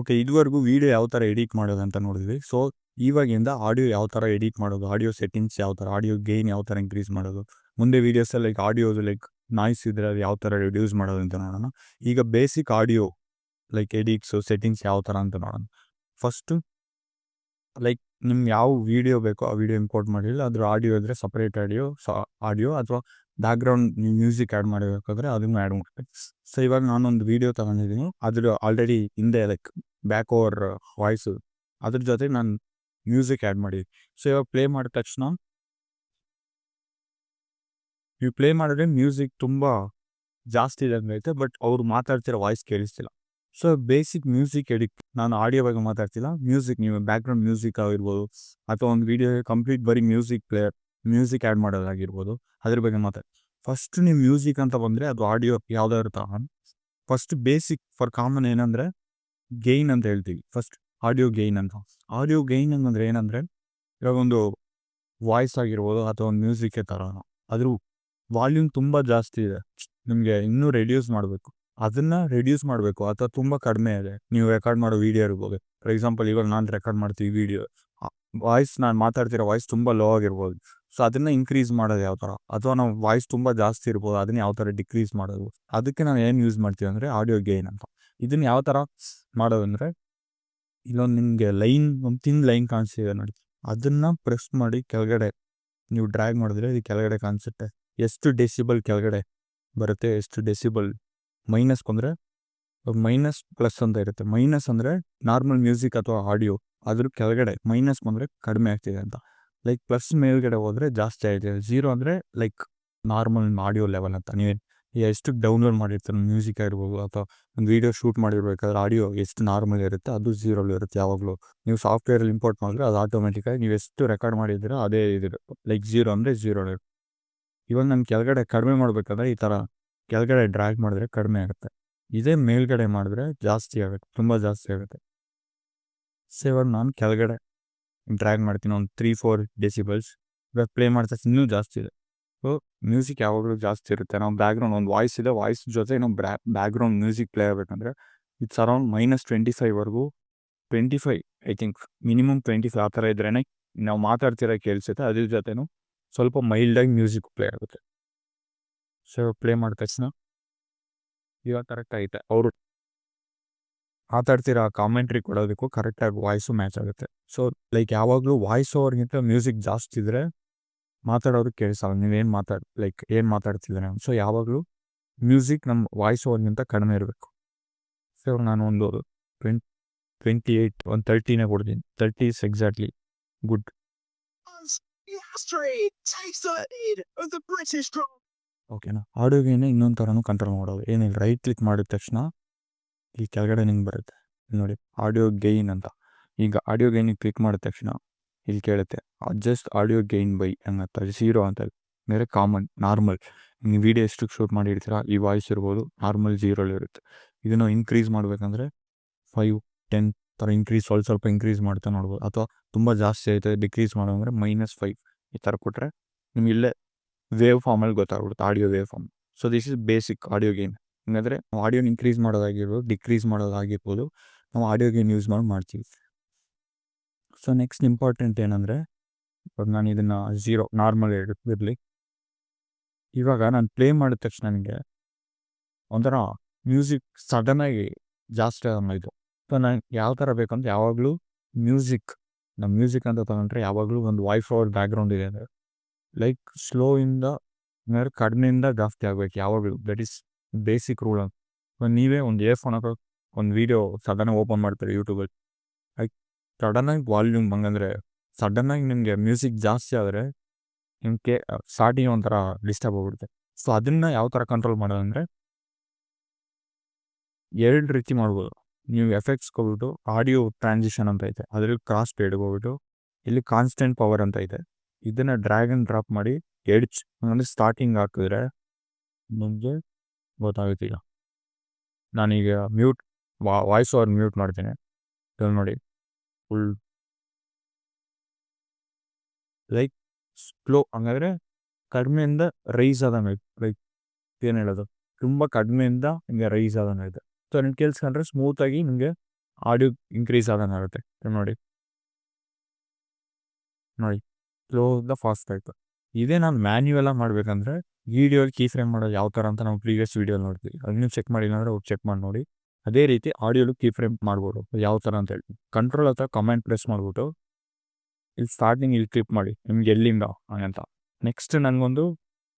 Okay, ಇದುವರೆಗೂ video ಯಾವ ಥರ ಎಡಿಟ್ ಮಾಡೋದು ಅಂತ ನೋಡಿದ್ವಿ. ಸೊ ಇವಾಗಿಂದ ಆಡಿಯೋ ಯಾವ ಥರ ಎಡಿಟ್ ಮಾಡೋದು, ಆಡಿಯೋ ಸೆಟ್ಟಿಂಗ್ಸ್ ಯಾವ ಥರ, ಆಡಿಯೋ ಗೇನ್ ಯಾವ ಥರ ಇನ್ಕ್ರೀಸ್ ಮಾಡೋದು, ಮುಂದೆ ವೀಡಿಯೋಸಲ್ಲಿ ಲೈಕ್ ಆಡಿಯೋದು ಲೈಕ್ ನಾಯ್ಸ್ ಇದ್ರೆ ಅದು ಯಾವ ಥರ ರಿಡ್ಯೂಸ್ ಮಾಡೋದು ಅಂತ ನೋಡೋಣ. ಈಗ ಬೇಸಿಕ್ ಆಡಿಯೋ ಲೈಕ್ ಎಡಿಟ್ಸು ಸೆಟ್ಟಿಂಗ್ಸ್ ಯಾವ ಥರ ಅಂತ ನೋಡೋಣ. ಫಸ್ಟು ಲೈಕ್ ನಿಮ್ಗೆ ಯಾವ ವೀಡಿಯೋ ಬೇಕೋ ಆ ವೀಡಿಯೋ ಇಂಪೋರ್ಟ್ ಮಾಡಿಲ್ಲ, ಅದ್ರ ಆಡಿಯೋ ಇದ್ದರೆ ಸಪ್ರೇಟ್ ಆಡಿಯೋ ಅಥವಾ ಬ್ಯಾಕ್ಗ್ರೌಂಡ್ ಮ್ಯೂಸಿಕ್ ಆ್ಯಡ್ ಮಾಡಬೇಕಾದ್ರೆ ಅದನ್ನು ಆ್ಯಡ್ ಮಾಡ್ಬೇಕು. ಸೊ ಇವಾಗ ನಾನೊಂದು ವೀಡಿಯೋ ತಗೊಂಡಿದ್ದೀನಿ, ಅದ್ರ ಆಲ್ರೆಡಿ ಹಿಂದೆ ಲೈಕ್ ಬ್ಯಾಕ್ ಓವರ್ ವಾಯ್ಸು ಅದ್ರ ಜೊತೆ ನಾನು ಮ್ಯೂಸಿಕ್ ಆ್ಯಡ್ ಮಾಡಿದ್ವಿ. ಸೊ ಇವಾಗ ಪ್ಲೇ ಮಾಡಿದ ತಕ್ಷಣ ನೀವು ಪ್ಲೇ ಮಾಡಿದ್ರೆ ಮ್ಯೂಸಿಕ್ ತುಂಬ ಜಾಸ್ತಿ ಇದಂಗೈತೆ, ಬಟ್ ಅವ್ರು ಮಾತಾಡ್ತಿರೋ ವಾಯ್ಸ್ ಕೇಳಿಸ್ತಿಲ್ಲ. ಸೊ ಬೇಸಿಕ್ ಮ್ಯೂಸಿಕ್ ಎಡಿಟ್, ನಾನು ಆಡಿಯೋ ಬಗ್ಗೆ ಮಾತಾಡ್ತಿಲ್ಲ, ಮ್ಯೂಸಿಕ್ ನೀವು ಬ್ಯಾಕ್ಗ್ರೌಂಡ್ ಮ್ಯೂಸಿಕ್ ಆಗಿರ್ಬೋದು ಅಥವಾ ಒಂದು ವೀಡಿಯೋ ಕಂಪ್ಲೀಟ್ ಬರೀ ಮ್ಯೂಸಿಕ್ ಆ್ಯಡ್ ಮಾಡೋದಾಗಿರ್ಬೋದು, ಅದ್ರ ಬಗ್ಗೆ ಮಾತಾಡಿ. ಫಸ್ಟ್ ನೀವು ಮ್ಯೂಸಿಕ್ ಅಂತ ಬಂದರೆ ಅದು ಆಡಿಯೋ ಯಾವುದಾದ್ರು ತಗೊಂಡು ಫಸ್ಟ್ ಬೇಸಿಕ್ ಫಾರ್ ಕಾಮನ್ ಏನಂದರೆ ಗೈನ್ ಅಂತ ಹೇಳ್ತೀವಿ. ಫಸ್ಟ್ ಆಡಿಯೋ ಗೈನ್ ಅಂತ. ಆಡಿಯೋ ಗೈನ್ ಅಂದರೆ ಏನಂದರೆ ಇವಾಗ ಒಂದು ವಾಯ್ಸ್ ಆಗಿರ್ಬೋದು ಅಥವಾ ಒಂದು ಮ್ಯೂಸಿಕ್ ತರೋಣ, ಅದ್ರ ವಾಲ್ಯೂಮ್ ತುಂಬ ಜಾಸ್ತಿ ಇದೆ, ನಿಮಗೆ ಇನ್ನೂ ರೆಡ್ಯೂಸ್ ಮಾಡಬೇಕು, ಅದನ್ನು ರೆಡ್ಯೂಸ್ ಮಾಡಬೇಕು ಅಥವಾ ತುಂಬ ಕಡಿಮೆ ಇದೆ. ನೀವು ರೆಕಾರ್ಡ್ ಮಾಡೋ ವೀಡಿಯೋ ಇರ್ಬೋದು. ಫಾರ್ ಎಕ್ಸಾಂಪಲ್ ಇವಾಗ ನಾನು ರೆಕಾರ್ಡ್ ಮಾಡ್ತೀವಿ ವೀಡಿಯೋ, ವಾಯ್ಸ್ ನಾನು ಮಾತಾಡ್ತಿರೋ ವಾಯ್ಸ್ ತುಂಬ ಲೋ ಆಗಿರ್ಬೋದು. ಸೊ ಅದನ್ನು ಇನ್ಕ್ರೀಸ್ ಮಾಡೋದು ಯಾವ ಥರ, ಅಥವಾ ನಾವು ವಾಯ್ಸ್ ತುಂಬ ಜಾಸ್ತಿ ಇರ್ಬೋದು, ಅದನ್ನು ಯಾವ ಥರ ಡಿಕ್ರೀಸ್ ಮಾಡೋದು, ಅದಕ್ಕೆ ನಾವು ಏನು ಯೂಸ್ ಮಾಡ್ತೀವಿ ಅಂದರೆ ಆಡಿಯೋ ಗೈನ್ ಅಂತ. ಇದನ್ನು ಯಾವ ಥರ ಮಾಡೋದಂದರೆ, ಇಲ್ಲೊಂದು ನಿಮಗೆ ಒಂದು ತಿನ್ ಲೈನ್ ಕಾಣಿಸ್ತಿದೆ ನೋಡಿ, ಅದನ್ನು ಪ್ರೆಸ್ ಮಾಡಿ ಕೆಳಗಡೆ ನೀವು ಡ್ರ್ಯಾಗ್ ಮಾಡಿದ್ರೆ ಇದು ಕೆಳಗಡೆ ಕಾಣಿಸುತ್ತೆ. ಎಷ್ಟು ಡೆಸಿಬಲ್ ಕೆಳಗಡೆ ಬರುತ್ತೆ, ಎಷ್ಟು ಡೆಸಿಬಲ್ ಮೈನಸ್ ಬಂದರೆ ಮೈನಸ್ ಪ್ಲಸ್ ಅಂತ ಇರುತ್ತೆ. ಮೈನಸ್ ಅಂದರೆ ನಾರ್ಮಲ್ ಮ್ಯೂಸಿಕ್ ಅಥವಾ ಆಡಿಯೋ, ಅದ್ರ ಕೆಳಗಡೆ ಮೈನಸ್ ಬಂದರೆ ಕಡಿಮೆ ಆಗ್ತಿದೆ ಅಂತ. ಲೈಕ್ ಪ್ಲಸ್ ಮೇಲ್ಗಡೆ ಹೋದರೆ ಜಾಸ್ತಿ ಆಗಿದೆ. 0 ಅಂದರೆ ಲೈಕ್ ನಾರ್ಮಲ್ ಆಡಿಯೋ ಲೆವೆಲ್ ಅಂತ. ನೀವು ಎಷ್ಟು ಡೌನ್ಲೋಡ್ ಮಾಡಿರ್ತಾರೆ ಮ್ಯೂಸಿಕ್ ಆಗಿರ್ಬೋದು ಅಥವಾ ಒಂದು ವೀಡಿಯೋ ಶೂಟ್ ಮಾಡಿರ್ಬೇಕಾದ್ರೆ ಆಡಿಯೋ ಎಷ್ಟು ನಾರ್ಮಲ್ ಇರುತ್ತೆ ಅದು 0 ಇರುತ್ತೆ ಯಾವಾಗಲೂ. ನೀವು ಸಾಫ್ಟ್ವೇರಲ್ಲಿ ಇಂಪೋರ್ಟ್ ಮಾಡಿದ್ರೆ ಅದು ಆಟೋಮೆಟಿಕಾಗಿ ನೀವು ಎಷ್ಟು ರೆಕಾರ್ಡ್ ಮಾಡಿದ್ದೀರೋ ಅದೇ ಇದಿರುತ್ತೆ. ಲೈಕ್ 0 ಅಂದರೆ 0 ಇರುತ್ತೆ. ಇವಾಗ ನಾನು ಕೆಳಗಡೆ ಕಡಿಮೆ ಮಾಡಬೇಕಾದ್ರೆ ಈ ಥರ ಕೆಳಗಡೆ ಡ್ರ್ಯಾಗ್ ಮಾಡಿದ್ರೆ ಕಡಿಮೆ ಆಗುತ್ತೆ. ಇದೇ ಮೇಲ್ಗಡೆ ಮಾಡಿದ್ರೆ ಜಾಸ್ತಿ ಆಗುತ್ತೆ, ತುಂಬ ಜಾಸ್ತಿ ಆಗುತ್ತೆ. ಸೊ ಇವಾಗ ನಾನು ಕೆಳಗಡೆ ಡ್ರ್ಯಾಗ್ ಮಾಡ್ತೀನಿ ಒಂದು 3-4 ಡೆಸಿಬಲ್ಸ್. ಇವಾಗ ಪ್ಲೇ ಮಾಡ್ತಾ ಇನ್ನೂ ಜಾಸ್ತಿ ಇದೆ. ಸೊ ಮ್ಯೂಸಿಕ್ ಯಾವಾಗಲೂ ಜಾಸ್ತಿ ಇರುತ್ತೆ. ನಾವು ಬ್ಯಾಕ್ಗ್ರೌಂಡ್ ಒಂದು ವಾಯ್ಸ್ ಇದೆ, ವಾಯ್ಸ್ ಜೊತೆ ನಾವು ಬ್ಯಾಕ್ಗ್ರೌಂಡ್ ಮ್ಯೂಸಿಕ್ ಪ್ಲೇ ಆಗಬೇಕಂದ್ರೆ it's around -25 25 I think minimum 25 ಆ ಥರ ಇದ್ರೇ ನಾವು ಮಾತಾಡ್ತಿರೋ ಕೇಳಿಸುತ್ತೆ. ಅದ್ರ ಜೊತೆನೂ ಸ್ವಲ್ಪ ಮೈಲ್ಡಾಗಿ ಮ್ಯೂಸಿಕ್ ಪ್ಲೇ ಆಗುತ್ತೆ. ಸೊ ಪ್ಲೇ ಮಾಡಿದ ತಕ್ಷಣ ಇವಾಗ ಕರೆಕ್ಟ್ ಐತೆ, ಅವರು ಮಾತಾಡ್ತಿರೋ ಕಾಮೆಂಟ್ರಿ ಕೊಡೋದಕ್ಕೂ ಕರೆಕ್ಟಾಗಿ ವಾಯ್ಸು ಮ್ಯಾಚ್ ಆಗುತ್ತೆ. ಸೊ ಲೈಕ್ ಯಾವಾಗಲೂ ವಾಯ್ಸ್ ಓವರ್ಗಿಂತ ಮ್ಯೂಸಿಕ್ ಜಾಸ್ತಿ ಇದ್ದರೆ ಮಾತಾಡೋರು ಕೇಳಿಸಲ್ಲ, ನೀವೇನು ಏನು ಮಾತಾಡ್ತಿದ್ದಾರೆ. ಸೊ ಯಾವಾಗಲೂ ಮ್ಯೂಸಿಕ್ ನಮ್ಮ ವಾಯ್ಸ್ ಓವರ್ಗಿಂತ ಕಡಿಮೆ ಇರಬೇಕು. ಸೊ ನಾನು ಒಂದು 28 ಒಂದು 30ನೇ ಕೊಡ್ತೀನಿ. 30 ಇಸ್ ಎಕ್ಸಾಕ್ಟ್ಲಿ ಗುಡ್. ಓಕೆನಾ. ಆಡಿಯೋಗೇನೆ ಇನ್ನೊಂದು ಥರನೂ ಕಂಟ್ರೋಲ್ ಮಾಡೋದು ಏನಿಲ್ಲ, ರೈಟ್ ಕ್ಲಿಕ್ ಮಾಡಿದ ತಕ್ಷಣ ಈ ಕೆಳಗಡೆ ನಿಂಗೆ ಬರುತ್ತೆ ನೋಡಿ ಆಡಿಯೋ ಗೈನ್ ಅಂತ. ಈಗ ಆಡಿಯೋ ಗೈನಿಗೆ ಕ್ಲಿಕ್ ಮಾಡಿದ ತಕ್ಷಣ ಇಲ್ಲಿ ಕೇಳುತ್ತೆ ಅಡ್ಜಸ್ಟ್ ಆಡಿಯೋ ಗೈನ್ ಬೈ ಹಂಗಂತ 0 ಅಂತ. ಬೇರೆ ಕಾಮನ್ ನಾರ್ಮಲ್ ನೀವು ವೀಡಿಯೋ ಎಷ್ಟು ಶೂಟ್ ಮಾಡಿರ್ತೀರ ಈ ವಾಯ್ಸ್ ಇರ್ಬೋದು, ನಾರ್ಮಲ್ 0 ಇರುತ್ತೆ. ಇದನ್ನು ಇನ್ಕ್ರೀಸ್ ಮಾಡಬೇಕಂದ್ರೆ 5-10 ಥರ ಇನ್ಕ್ರೀಸ್ ಸ್ವಲ್ಪ ಇನ್ಕ್ರೀಸ್ ಮಾಡ್ತಾ ನೋಡ್ಬೋದು. ಅಥವಾ ತುಂಬ ಜಾಸ್ತಿ ಆಯ್ತು ಡಿಕ್ರೀಸ್ ಮಾಡೋಂದ್ರೆ -5 ಈ ಥರ ಕೊಟ್ಟರೆ ನಿಮ್ಗೆ ಇಲ್ಲೇ ವೇವ್ ಫಾರ್ಮಲ್ಲಿ ಗೊತ್ತಾಗ್ಬಿಡುತ್ತೆ, audio wave form. So this is basic audio gain. ಹಂಗಂದರೆ ಆಡಿಯೋನ ಇನ್ಕ್ರೀಸ್ ಮಾಡೋದಾಗಿರ್ಬೋದು, ಡಿಕ್ರೀಸ್ ಮಾಡೋದಾಗಿರ್ಬೋದು, ನಾವು ಆಡಿಯೋ ಗೇನ್ ಯೂಸ್ ಮಾಡ್ತೀವಿ. ಸೊ ನೆಕ್ಸ್ಟ್ ಇಂಪಾರ್ಟೆಂಟ್ ಏನಂದರೆ, ಇವಾಗ ನಾನು ಇದನ್ನು 0 ನಾರ್ಮಲ್ ಇರಲಿ. ಇವಾಗ ನಾನು ಪ್ಲೇ ಮಾಡಿದ ತಕ್ಷಣ ನನಗೆ ಒಂಥರ ಮ್ಯೂಸಿಕ್ ಸಡನ್ನಾಗಿ ಜಾಸ್ತಿ ಆಗೋದು. ಸೊ ನಾನು ಯಾವ ಥರ ಬೇಕಂದ್ರೆ ಯಾವಾಗಲೂ ನಮ್ಮ ಮ್ಯೂಸಿಕ್ ಅಂತ ತಗೊಂಡ್ರೆ ಯಾವಾಗಲೂ ಒಂದು ವಾಯ್ಸ್ ಓವರ್ ಬ್ಯಾಕ್ಗ್ರೌಂಡ್ ಇದೆ ಅಂದರೆ ಲೈಕ್ ಸ್ಲೋಯಿಂದ ಕಡಿಮೆಯಿಂದ ಜಾಸ್ತಿ ಆಗಬೇಕು ಯಾವಾಗಲೂ. ದಟ್ ಈಸ್ ಬೇಸಿಕ್ ರೂಲ್ ಅಂತ. ನೀವೇ ಒಂದು ಇಯರ್ಫೋನ್ ಹಾಕೋ ಒಂದು ವೀಡಿಯೋ ಸಡನ್ನಾಗಿ ಓಪನ್ ಮಾಡ್ತಾರೆ ಯೂಟ್ಯೂಬಲ್ಲಿ, ಲೈಕ್ ಸಡನ್ನಾಗಿ ವಾಲ್ಯೂಮ್ ಹಂಗಂದರೆ ಸಡನ್ನಾಗಿ ನಿಮಗೆ ಮ್ಯೂಸಿಕ್ ಜಾಸ್ತಿ ಆದರೆ ನಿಮಗೆ ಸ್ಟಾರ್ಟಿಂಗ್ ಒಂಥರ ಡಿಸ್ಟರ್ಬ್ ಆಗ್ಬಿಡುತ್ತೆ. ಸೊ ಅದನ್ನು ಯಾವ ಥರ ಕಂಟ್ರೋಲ್ ಮಾಡೋದಂದರೆ 2 ರೀತಿ ಮಾಡ್ಬೋದು. ನೀವು ಎಫೆಕ್ಟ್ಸ್ ಹೋಗ್ಬಿಟ್ಟು ಆಡಿಯೋ ಟ್ರಾನ್ಸಿಷನ್ ಅಂತ ಐತೆ, ಅದ್ರಲ್ಲಿ ಕ್ರಾಸ್ ಫೇಡ್ ಹೋಗ್ಬಿಟ್ಟು ಇಲ್ಲಿ ಕಾನ್ಸ್ಟೆಂಟ್ ಪವರ್ ಅಂತ ಐತೆ, ಇದನ್ನು ಡ್ರ್ಯಾಗ್ ಆ್ಯಂಡ್ ಡ್ರಾಪ್ ಮಾಡಿ ಎಡ್ಜ್ ಅಂದರೆ ಸ್ಟಾರ್ಟಿಂಗ್ ಹಾಕಿದ್ರೆ ನಿಮಗೆ ಗೊತ್ತಾಗುತ್ತೆ. ಈಗ ನಾನೀಗ ವಾಯ್ಸ್ ಓವರ್ ಮ್ಯೂಟ್ ಮಾಡ್ತೀನಿ, ನೋಡಿ ಫುಲ್ ಲೈಕ್ ಸ್ಲೋ ಹಂಗಾದ್ರೆ ಕಡಿಮೆಯಿಂದ ರೈಸ್ ಆದಂಗೆ, ಲೈಕ್ ಏನು ಹೇಳೋದು ತುಂಬ ಕಡಿಮೆಯಿಂದ ಹಿಂಗೆ ರೈಸ್ ಆದಂಗೆ ಇದೆ. ಸೊ ನಿಮ್ಗೆ ಕೇಳಿಸ್ಕೊಂಡ್ರೆ ಸ್ಮೂತಾಗಿ ನಿಮಗೆ ಆಡಿಯೋ ಇನ್ಕ್ರೀಸ್ ಆದಂಗೆ ಆಗುತ್ತೆ. ನೋಡಿ ಸ್ಲೋದ ಫಾಸ್ಟ್ ಆಯಿತು. ಇದೇ ನಾನು ಮ್ಯಾನ್ಯುವಲಾಗಿ ಮಾಡಬೇಕಂದ್ರೆ ವೀಡಿಯೋಲಿ ಕೀ ಫ್ರೇಮ್ ಮಾಡೋದು ಯಾವ ಥರ ಅಂತ ನಾವು ಪ್ರೀವಿಯಸ್ ವೀಡಿಯೋ ನೋಡ್ತೀವಿ. ಅದನ್ನು ಚೆಕ್ ಮಾಡಿಲ್ಲ ಅಂದರೆ ಅವ್ರು ಚೆಕ್ ಮಾಡಿ ನೋಡಿ. ಅದೇ ರೀತಿ ಆಡಿಯೋಲು ಕೀ ಫ್ರೇಮ್ ಮಾಡ್ಬೋದು ಯಾವ ಥರ ಅಂತ ಹೇಳ್ತೀನಿ. ಕಂಟ್ರೋಲ್ ಅಥವಾ ಕಮೆಂಟ್ ಪ್ರೆಸ್ ಮಾಡಿಬಿಟ್ಟು ಇಲ್ಲಿ ಸ್ಟಾರ್ಟಿಂಗ್ ಇಲ್ಲಿ ಕ್ಲಿಪ್ ಮಾಡಿ ನಿಮ್ಗೆ ಎಲ್ಲಿಂದ ಅಂತ. ನೆಕ್ಸ್ಟ್ ನನಗೊಂದು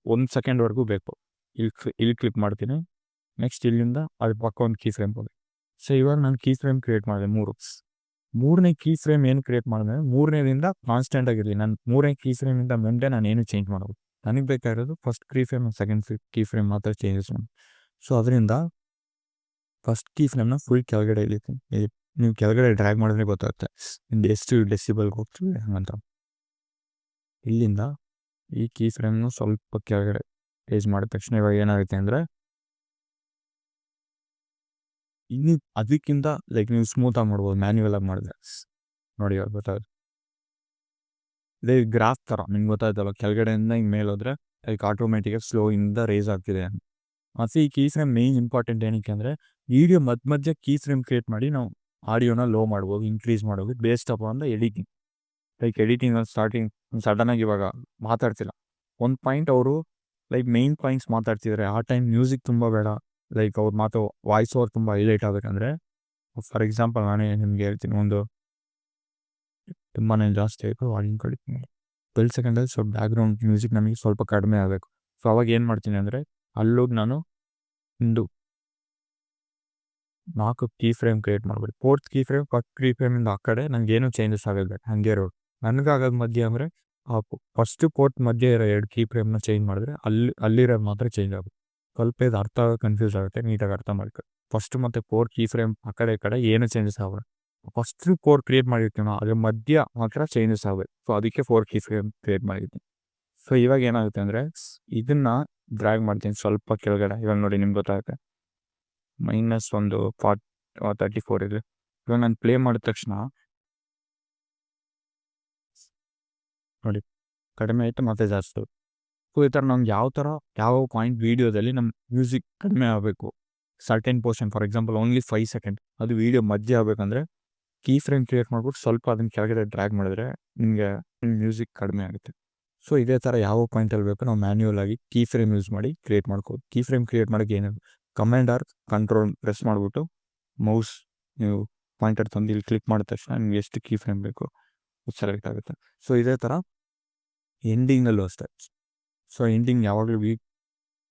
1 ಸೆಕೆಂಡ್ವರೆಗೂ ಬೇಕು. ಇಲ್ಲಿ ಕ್ಲಿಕ್ ಮಾಡ್ತೀನಿ. ನೆಕ್ಸ್ಟ್ ಇಲ್ಲಿಂದ ಅದ್ರ ಪಕ್ಕ ಒಂದು ಕೀ ಫ್ರೇಮ್ ಹೋಗಿ. ಸೊ ಇವಾಗ ನಾನು ಕೀ ಫ್ರೇಮ್ ಕ್ರಿಯೇಟ್ ಮಾಡಿದೆ 3. ಮೂರನೇ ಕೀ ಫ್ರೇಮ್ ಏನು ಕ್ರಿಯೇಟ್ ಮಾಡಿದ್ರೆ ಮೂರನೇದಿಂದ ಕಾನ್ಸ್ಟೆಂಟ್ ಆಗಿರಲಿ. ನಾನು ಮೂರನೇ ಕೀ ಫ್ರೇಮಿಂದ ಮುಂದೆ ನಾನು ಏನು ಚೇಂಜ್ ಮಾಡೋದು. ನನಗೆ ಬೇಕಾಗಿರೋದು first key frame second key frame ಮಾತ್ರ ಚೇಂಜಸ್ ಮಾಡಿ. ಸೊ ಅದರಿಂದ ಫಸ್ಟ್ ಕೀ ಫ್ರೇಮ್ನ ಫುಲ್ ಕೆಳಗಡೆ ಇಳಿತೀನಿ. ನೀವು ಕೆಳಗಡೆ ಡ್ರ್ಯಾಗ್ ಮಾಡಿದ್ರೆ ಗೊತ್ತಾಗುತ್ತೆ ನಿಮ್ದು ಎಷ್ಟು ಡೆಸಿಬಲ್ಗೆ ಹೋಗ್ತೀವಿ ಅಂತ. ಇಲ್ಲಿಂದ ಈ ಕೀ ಫ್ರೇಮ್ನು ಸ್ವಲ್ಪ ಕೆಳಗಡೆ ರೇಸ್ ಮಾಡಿದ ತಕ್ಷಣ ಇವಾಗ ಏನಾಗುತ್ತೆ ಅಂದರೆ ಇನ್ನು ಅದಕ್ಕಿಂತ ಲೈಕ್ ನೀವು ಸ್ಮೂತಾಗಿ ಮಾಡ್ಬೋದು ಮ್ಯಾನ್ಯುವಲಾಗಿ ಮಾಡಿದ್ರೆ. ನೋಡಿ ಇವಾಗ ಗೊತ್ತಾಗುತ್ತೆ. ಇದೇ ಗ್ರಾಫ್ ಥರ ನಿಮ್ಗೆ ಗೊತ್ತಾಯ್ತಲ್ಲ, ಕೆಳಗಡೆಯಿಂದ ಹಿಂಗೆ ಮೇಲೆ ಹೋದರೆ ಲೈಕ್ ಆಟೋಮೆಟಿಕಾಗಿ ಸ್ಲೋ ಇಂದ ರೇಸ್ ಆಗ್ತಿದೆ. ಮತ್ತು ಈ ಕೀ ಫ್ರೇಮ್ ಮೇಯ್ನ್ ಇಂಪಾರ್ಟೆಂಟ್ ಏನಕ್ಕೆ ಅಂದರೆ ವೀಡಿಯೋ ಮಧ್ಯೆ ಕೀ ಫ್ರೇಮ್ ಕ್ರಿಯೇಟ್ ಮಾಡಿ ನಾವು ಆಡಿಯೋನ ಲೋ ಮಾಡ್ಬೋದು, ಇನ್ಕ್ರೀಸ್ ಮಾಡೋದು ಬೇಸ್ಡ್ ಅಪ್ ಅಂದರೆ ಎಡಿಟಿಂಗ್. ಲೈಕ್ ಎಡಿಟಿಂಗ್ ಸ್ಟಾರ್ಟಿಂಗ್ ಸಡನ್ನಾಗಿ ಇವಾಗ ಮಾತಾಡ್ತಿಲ್ಲ ಒಂದು ಪಾಯಿಂಟ್ ಅವರು ಲೈಕ್ ಮೇಯ್ನ್ ಪಾಯಿಂಟ್ಸ್ ಮಾತಾಡ್ತಿದ್ದಾರೆ. ಆ ಟೈಮ್ ಮ್ಯೂಸಿಕ್ ತುಂಬ ಬೇಡ, ಲೈಕ್ ಅವ್ರ ಮಾತು ವಾಯ್ಸ್ ಓವರ್ ತುಂಬ ಹೈಲೈಟ್ ಆಗಬೇಕಂದ್ರೆ ಫಾರ್ ಎಕ್ಸಾಂಪಲ್ ನಾನೇ ನಿಮ್ಗೆ ಹೇಳ್ತೀನಿ. ಒಂದು ತುಂಬಾ ಜಾಸ್ತಿ ಆಯಿತು ವಾಲ್ಯೂಮ್ ಕಡಿಮೆ 12 ಸೆಕೆಂಡಲ್ಲಿ ಸ್ವಲ್ಪ ಬ್ಯಾಕ್ಗ್ರೌಂಡ್ ಮ್ಯೂಸಿಕ್ ನಮಗೆ ಸ್ವಲ್ಪ ಕಡಿಮೆ ಆಗಬೇಕು. ಸೊ ಅವಾಗ ಏನು ಮಾಡ್ತೀನಿ ಅಂದರೆ ಅಲ್ಲೋಗಿ ನಾನು ಒಂದು 4 ಕೀ ಫ್ರೇಮ್ ಕ್ರಿಯೇಟ್ ಮಾಡ್ಬಿಡಿ. 4th key frame first key ಫ್ರೇಮಿಂದ ಆ ಕಡೆ ನನಗೇನು ಚೇಂಜಸ್ ಆಗೋದು ಹಾಗೆ ಇರೋದು. ನನಗಾಗೋದು ಮಧ್ಯೆ ಅಂದರೆ ಫಸ್ಟ್ 4th ಮಧ್ಯೆ ಇರೋ 2 ಕೀ ಫ್ರೇಮ್ನ ಚೇಂಜ್ ಮಾಡಿದ್ರೆ ಅಲ್ಲಿರೋದು ಮಾತ್ರ ಚೇಂಜ್ ಆಗುತ್ತೆ. ಸ್ವಲ್ಪ ಇದು ಅರ್ಥ ಕನ್ಫ್ಯೂಸ್ ಆಗುತ್ತೆ, ನೀಟಾಗಿ ಅರ್ಥ ಮಾಡ್ಕೊಳ್ಳಿ. ಫಸ್ಟ್ ಮತ್ತು 4 ಕೀ ಫ್ರೇಮ್ ಆ ಕಡೆ ಏನು ಚೇಂಜಸ್ ಆಗೋದು. ಫಸ್ಟ್ 4 ಕ್ರಿಯೇಟ್ ಮಾಡಿರ್ತೀವಿ ನಾವು, ಅದ್ರ ಮಧ್ಯ ಮಾತ್ರ ಚೇಂಜಸ್ ಆಗಬೇಕು. ಸೊ ಅದಕ್ಕೆ 4 ಕೀ ಫ್ರೇಮ್ ಕ್ರಿಯೇಟ್ ಮಾಡಿದ್ದೀನಿ. ಸೊ ಇವಾಗ ಏನಾಗುತ್ತೆ ಅಂದರೆ ಇದನ್ನು ಡ್ರ್ಯಾಗ್ ಮಾಡ್ತೀನಿ ಸ್ವಲ್ಪ ಕೆಳಗಡೆ. ಇವಾಗ ನೋಡಿ ನಿಮ್ಗೆ ಗೊತ್ತಾಗುತ್ತೆ -34 ಇದೆ. ಇವಾಗ ನಾನು ಪ್ಲೇ ಮಾಡಿದ ತಕ್ಷಣ ನೋಡಿ ಕಡಿಮೆ ಆಯಿತು ಮತ್ತೆ ಜಾಸ್ತಿ. ಸೊ ಈ ಥರ ನಮ್ಗೆ ಯಾವ ಪಾಯಿಂಟ್ ವೀಡಿಯೋದಲ್ಲಿ ನಮ್ಮ ಮ್ಯೂಸಿಕ್ ಕಡಿಮೆ ಆಗಬೇಕು, certain portion for example only 5 second ಅದು ವೀಡಿಯೋ ಮಧ್ಯೆ ಆಗಬೇಕಂದ್ರೆ ಕೀ ಫ್ರೇಮ್ ಕ್ರಿಯೇಟ್ ಮಾಡ್ಬಿಟ್ಟು ಸ್ವಲ್ಪ ಅದನ್ನ ಕೆಳಗಡೆ ಡ್ರ್ಯಾಗ್ ಮಾಡಿದ್ರೆ ನಿಮಗೆ ಮ್ಯೂಸಿಕ್ ಕಡಿಮೆ ಆಗುತ್ತೆ. ಸೊ ಇದೇ ಥರ ಯಾವ ಪಾಯಿಂಟಲ್ಲಿ ಬೇಕು ನಾವು ಮ್ಯಾನ್ಯುವಲ್ ಆಗಿ ಕೀ ಫ್ರೇಮ್ ಯೂಸ್ ಮಾಡಿ ಕ್ರಿಯೇಟ್ ಮಾಡ್ಕೋದು. ಕೀ ಫ್ರೇಮ್ ಕ್ರಿಯೇಟ್ ಮಾಡೋಕ್ಕೆ ಏನಿದೆ ಕಮಾಂಡ್ ಆರ್ ಕಂಟ್ರೋಲ್ ಪ್ರೆಸ್ ಮಾಡಿಬಿಟ್ಟು ಮೌಸ್ ನೀವು ಪಾಯಿಂಟರ್ ತಂದು ಇಲ್ಲಿ ಕ್ಲಿಕ್ ಮಾಡಿದ ತಕ್ಷಣ ನಿಮ್ಗೆ ಎಷ್ಟು ಕೀ ಫ್ರೇಮ್ ಬೇಕು ಸೆಲೆಕ್ಟ್ ಆಗುತ್ತೆ. ಸೊ ಇದೇ ಥರ ಎಂಡಿಂಗಲ್ಲೂ ಅಷ್ಟೇ. ಸೊ ಎಂಡಿಂಗ್ ಯಾವಾಗಲೂ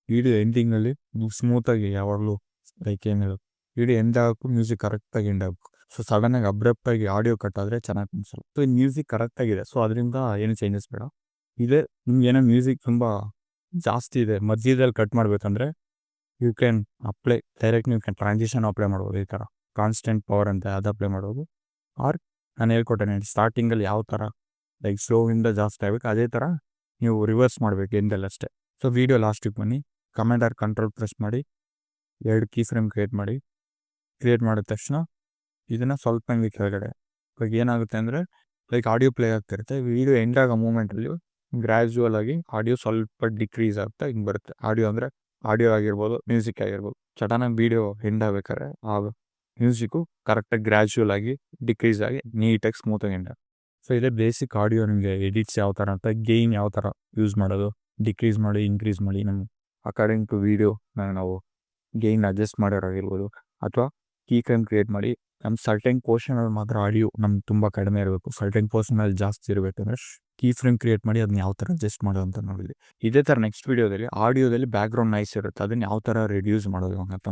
ವೀಡಿಯೋ ಎಂಡಿಂಗಲ್ಲಿ ಸ್ಮೂತಾಗಿ ಯಾವಾಗಲೂ ಲೈಕ್ ಏನಿಲ್ಲ ವೀಡಿಯೋ ಎಂಡ್ ಆಗಬೇಕು, ಮ್ಯೂಸಿಕ್ ಕರೆಕ್ಟಾಗಿ ಎಂಡ್ ಆಗಬೇಕು. ಸೊ ಸಡನ್ನಾಗಿ ಅಬ್ರಪ್ಟಾಗಿ ಆಡಿಯೋ ಕಟ್ ಆದರೆ ಚೆನ್ನಾಗಿ ಅನಿಸಲ್ಲ. ಸೊ ಈ ಮ್ಯೂಸಿಕ್ ಕರೆಕ್ಟಾಗಿದೆ, ಸೊ ಅದರಿಂದ ಏನು ಚೇಂಜಸ್ ಬೇಡ. ಇದೇ ನಿಮ್ಗೆ ಏನೋ ಮ್ಯೂಸಿಕ್ ತುಂಬ ಜಾಸ್ತಿ ಇದೆ ಮಧ್ಯದಲ್ಲಿ ಕಟ್ ಮಾಡಬೇಕಂದ್ರೆ ಯು ಕ್ಯಾನ್ ಅಪ್ಲೈ ಡೈರೆಕ್ಟ್ ನೀವು ಕ್ಯಾನ್ ಟ್ರಾನ್ಸಿಷನ್ ಅಪ್ಲೈ ಮಾಡ್ಬೋದು. ಈ ಥರ ಕಾನ್ಸ್ಟೆಂಟ್ ಪವರ್ ಅಂತ ಅದು ಅಪ್ಲೈ ಮಾಡ್ಬೋದು. ಆರ್ ನಾನು ಹೇಳ್ಕೊಟ್ಟೆ ಸ್ಟಾರ್ಟಿಂಗಲ್ಲಿ ಯಾವ ಥರ ಲೈಕ್ ಸ್ಲೋವಿಂದ ಜಾಸ್ತಿ ಆಗಬೇಕು ಅದೇ ಥರ ನೀವು ರಿವರ್ಸ್ ಮಾಡಬೇಕು ಎಂದೆಲ್ಲ ಅಷ್ಟೇ. ಸೊ ವೀಡಿಯೋ ಲಾಸ್ಟಿಗೆ ಬನ್ನಿ, ಕಮಾಂಡ್ ಆರ್ ಕಂಟ್ರೋಲ್ ಪ್ರೆಸ್ ಮಾಡಿ 2 ಕೀ ಫ್ರೇಮ್ ಕ್ರಿಯೇಟ್ ಮಾಡಿದ ತಕ್ಷಣ ಇದನ್ನು ಸ್ವಲ್ಪ ನಿಮಗೆ ಕೆಳಗಡೆ ಇವಾಗ ಏನಾಗುತ್ತೆ ಅಂದರೆ ಲೈಕ್ ಆಡಿಯೋ ಪ್ಲೇ ಆಗ್ತಿರುತ್ತೆ. ವೀಡಿಯೋ ಎಂಡ್ ಆಗೋ ಮೂಮೆಂಟಲ್ಲಿ ಗ್ರ್ಯಾಜುವಲ್ ಆಗಿ ಆಡಿಯೋ ಸ್ವಲ್ಪ ಡಿಕ್ರೀಸ್ ಆಗ್ತಾ ಹಿಂಗೆ ಬರುತ್ತೆ. ಆಡಿಯೋ ಆಗಿರ್ಬೋದು, ಮ್ಯೂಸಿಕ್ ಆಗಿರ್ಬೋದು. ಸಡನ್ನಾಗಿ ವೀಡಿಯೋ ಎಂಡ್ ಆಗ್ಬೇಕಾದ್ರೆ ಆ ಮ್ಯೂಸಿಕ್ಕು ಕರೆಕ್ಟಾಗಿ ಗ್ರ್ಯಾಜುವಲ್ ಆಗಿ ಡಿಕ್ರೀಸ್ ಆಗಿ ನೀಟಾಗಿ ಸ್ಮೂತಾಗಿ ಎಂಡ್. ಸೊ ಇದೇ ಬೇಸಿಕ್ ಆಡಿಯೋ ನಿಮಗೆ ಎಡಿಟ್ಸ್ ಯಾವ ಥರ ಅಂತ ಗೇನ್ ಯಾವ ಥರ ಯೂಸ್ ಮಾಡೋದು, ಡಿಕ್ರೀಸ್ ಮಾಡಿ ಇನ್ಕ್ರೀಸ್ ಮಾಡಿ ನಮ್ಮ ಅಕಾರ್ಡಿಂಗ್ ಟು ವೀಡಿಯೋ ನಾವು ಗೇನ್ ಅಡ್ಜಸ್ಟ್ ಮಾಡೋರಾಗಿರ್ಬೋದು ಅಥವಾ ಕೀ ಫ್ರೇಮ್ ಕ್ರಿಯೇಟ್ ಮಾಡಿ ನಮ್ಮ ಸರ್ಟೆನ್ ಪೋರ್ಷನಲ್ಲಿ ಮಾತ್ರ ಆಡಿಯೋ ನಮ್ಗೆ ತುಂಬ ಕಡಿಮೆ ಇರಬೇಕು, ಸರ್ಟೆನ್ ಪೋರ್ಷನಲ್ಲಿ ಜಾಸ್ತಿ ಇರಬೇಕಂದ್ರೆ ಕೀ ಫ್ರೇಮ್ ಕ್ರಿಯೇಟ್ ಮಾಡಿ ಅದನ್ನ ಯಾವ ಥರ ಅಡ್ಜಸ್ಟ್ ಮಾಡೋದು ಅಂತ ನೋಡಿದ್ವಿ. ಇದೇ ಥರ ನೆಕ್ಸ್ಟ್ ವೀಡಿಯೋದಲ್ಲಿ ಆಡಿಯೋದಲ್ಲಿ ಬ್ಯಾಕ್ಗ್ರೌಂಡ್ ನಾಯ್ಸ್ ಇರುತ್ತೆ, ಅದನ್ನು ಯಾವ ಥರ ರಿಡ್ಯೂಸ್ ಮಾಡೋದು ಅಂತ